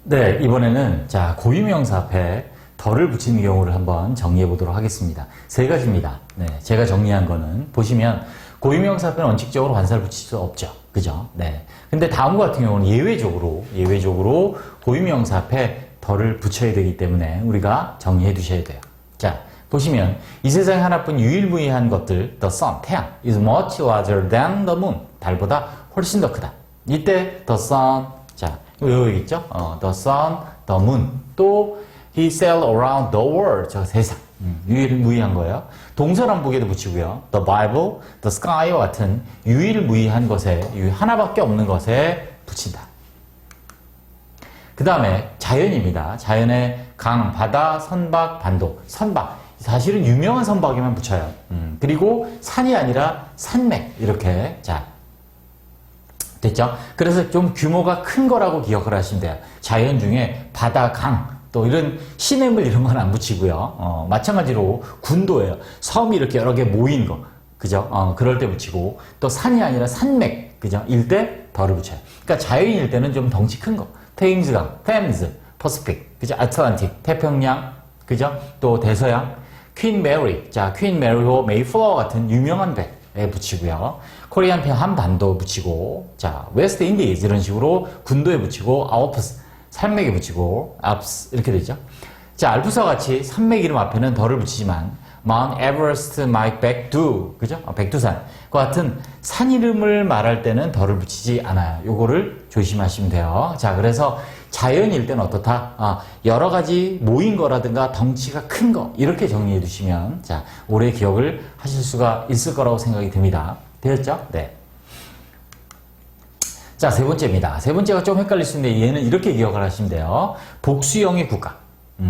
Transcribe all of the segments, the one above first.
네, 이번에는 자 고유명사 앞에 덜을 붙이는 경우를 한번 정리해 보도록 하겠습니다. 세 가지입니다. 네, 제가 정리한 거는 보시면 고유명사 앞에는 원칙적으로 관사를 붙일 수 없죠. 그죠? 네. 근데 다음과 같은 경우는 예외적으로 고유명사 앞에 덜을 붙여야 되기 때문에 우리가 정리해 두셔야 돼요. 자, 보시면 이 세상에 하나뿐 유일무이한 것들, the sun, 태양, is much larger than the moon, 달보다 훨씬 더 크다. 이때 the sun, 자, 여기 있죠? the sun, the moon, 또 he sailed around the world, 저 세상, 유일무이한 거예요. 동서남북에도 붙이고요. the Bible, the sky와 같은 유일무이한 것에, 하나밖에 없는 것에 붙인다. 그 다음에 자연입니다. 자연의 강, 바다, 선박, 반도, 선박. 사실은 유명한 선박에만 붙여요. 그리고 산이 아니라 산맥, 이렇게. 자, 됐죠? 그래서 좀 규모가 큰 거라고 기억을 하시면 돼요. 자연 중에 바다, 강, 또 이런 시냇물 이런 건 안 붙이고요. 마찬가지로 군도예요. 섬이 이렇게 여러 개 모인 거. 그죠? 그럴 때 붙이고, 또 산이 아니라 산맥, 그죠? 일 때 덜을 붙여요. 그러니까 자연일 때는 좀 덩치 큰 거. 테임스강, 테임스, 퍼시픽, 그죠? 아틀란틱, 태평양, 그죠? 또 대서양, 퀸 메리, 자, 퀸 메리호 메이플라워 같은 유명한 배에 붙이고요. 코리안 한반도 붙이고, 자, 웨스트 인디즈 이런 식으로 군도에 붙이고, 아우프스, 산맥에 붙이고, 알프스 이렇게 되죠. 자, 알프스와 같이 산맥 이름 앞에는 덜을 붙이지만, 마운트 에버레스트, 마이크 백두, 그죠? 백두산. 그 같은 산 이름을 말할 때는 덜을 붙이지 않아요. 요거를 조심하시면 돼요. 자, 그래서 자연일 때는 어떻다? 여러 가지 모인 거라든가 덩치가 큰 거, 이렇게 정리해 두시면, 자, 오래 기억을 하실 수가 있을 거라고 생각이 듭니다. 되었죠? 네. 자, 세 번째입니다. 세 번째가 좀 헷갈릴 수 있는데, 얘는 이렇게 기억을 하시면 돼요. 복수형의 국가.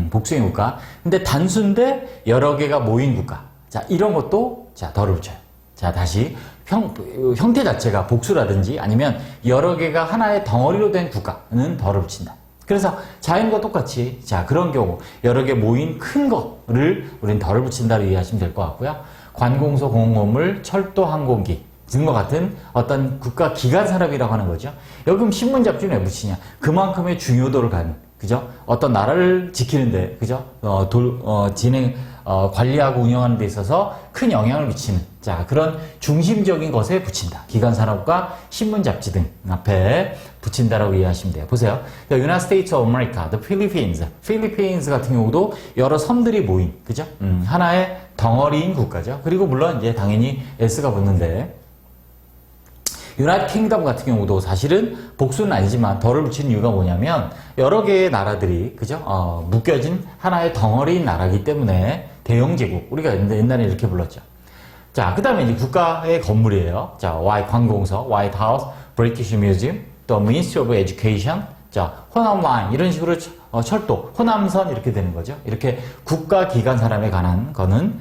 복수형 국가. 근데 단수인데 여러 개가 모인 국가. 자, 이런 것도, 자, 덜을 붙여요. 자, 다시. 형태 자체가 복수라든지 아니면 여러 개가 하나의 덩어리로 된 국가는 덜을 붙인다. 그래서 자연과 똑같이, 자, 그런 경우, 여러 개 모인 큰 거를 우린 덜을 붙인다로 이해하시면 될 것 같고요. 관공서, 공공건물, 철도, 항공기 등과 같은 어떤 국가 기관 산업이라고 하는 거죠. 여기 신문 잡지는 왜 붙이냐? 그만큼의 중요도를 갖는, 그죠? 어떤 나라를 지키는데, 그죠? 관리하고 운영하는 데 있어서 큰 영향을 미치는, 자, 그런 중심적인 것에 붙인다. 기관 산업과 신문 잡지 등 앞에 붙인다라고 이해하시면 돼요. 보세요. The United States of America, the Philippines. 필리핀스 같은 경우도 여러 섬들이 모인, 그죠? 하나의 덩어리인 국가죠. 그리고 물론 이제 당연히 S가 붙는데, 유나이티드 킹덤 같은 경우도 사실은 복수는 아니지만 덜을 붙이는 이유가 뭐냐면 여러 개의 나라들이, 그죠? 묶여진 하나의 덩어리인 나라이기 때문에 대영제국, 우리가 옛날에 이렇게 불렀죠. 자, 그 다음에 이제 국가의 건물이에요. 자, 관공서, 화이트 하우스, 브리티시 뮤지엄, 또 미니스트리 오브 에듀케이션, 자, 호남 라인 이런 식으로 철도, 호남선 이렇게 되는 거죠. 이렇게 국가 기관 사람에 관한 거는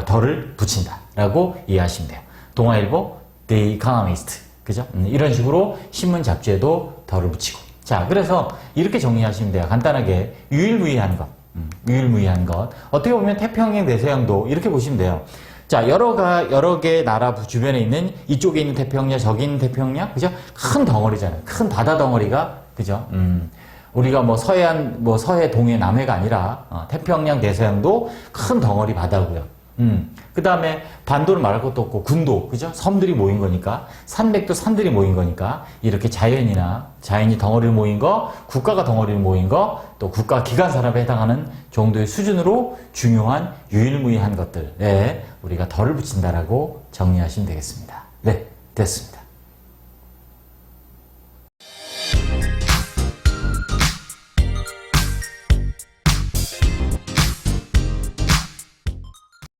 덜을 붙인다라고 이해하시면 돼요. 동아일보, The Economist, 그죠? 이런 식으로 신문 잡지에도 덜을 붙이고. 자, 그래서 이렇게 정리하시면 돼요. 간단하게 유일무이한 것, 유일무이한 것. 어떻게 보면 태평양, 대서양도 이렇게 보시면 돼요. 자, 여러 개 나라 주변에 있는 이쪽에 있는 태평양, 저기 있는 태평양, 그죠? 큰 덩어리잖아요. 큰 바다 덩어리가, 그죠? 우리가 서해, 동해, 남해가 아니라 태평양, 대서양도 큰 덩어리 바다고요. 그 다음에 반도를 말할 것도 없고 군도, 그죠? 섬들이 모인 거니까, 산맥도 산들이 모인 거니까, 이렇게 자연이 덩어리를 모인 거, 국가가 덩어리를 모인 거, 또 국가 기관 산업에 해당하는 정도의 수준으로 중요한 유일무이한 것들에 우리가 덜을 붙인다라고 정리하시면 되겠습니다. 네, 됐습니다.